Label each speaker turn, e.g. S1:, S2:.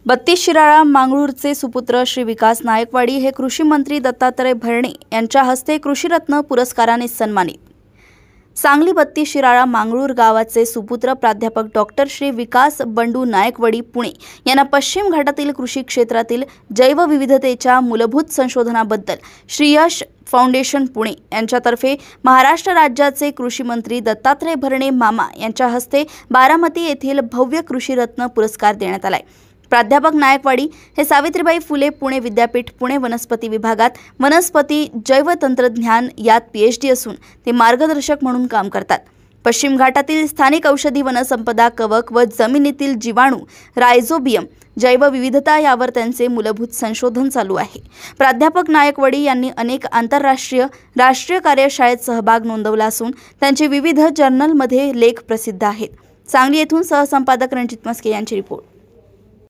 S1: 32 शिराळा मांगळूरचे सुपुत्र श्री विकास नायकवाडी हे कृषी मंत्री दत्तात्रय भरणे यांच्या हस्ते कृषीरत्न पुरस्काराने सन्मानित। सांगली 32 शिराळा मांगळूर गावाचे सुपुत्र प्राध्यापक डॉक्टर श्री विकास बंडू नायकवाडी पुणे यांना पश्चिम घाटातील कृषी क्षेत्रातील जैवविविधतेच्या मूलभूत संशोधनाबद्दल श्री यश फाउंडेशन पुणे यांच्यातर्फे महाराष्ट्र राज्याचे कृषी मंत्री दत्तात्रय भरणे मामा यांच्या हस्ते बारामती येथील भव्य कृषीरत्न पुरस्कार देण्यात आला। प्राध्यापक नायकवाडी हे सावित्रीबाई फुले पुणे विद्यापीठ पुणे वनस्पती विभागात वनस्पती जैवतंत्रज्ञान यात PhD असून ते मार्गदर्शक म्हणून काम करतात। पश्चिम घाटातील स्थानिक औषधी वनसंपदा कवक व जमिनीतील जीवाणू रायझोबियम जैवविविधता यावर त्यांचे मूलभूत संशोधन चालू आहे। प्राध्यापक नायकवाडी यांनी अनेक आंतरराष्ट्रीय राष्ट्रीय कार्यशाळेत सहभाग नोंदवला असून त्यांचे विविध जर्नलमध्ये लेख प्रसिद्ध आहेत। सांगली येथून सहसंपादक रणजित मस्के यांची रिपोर्ट।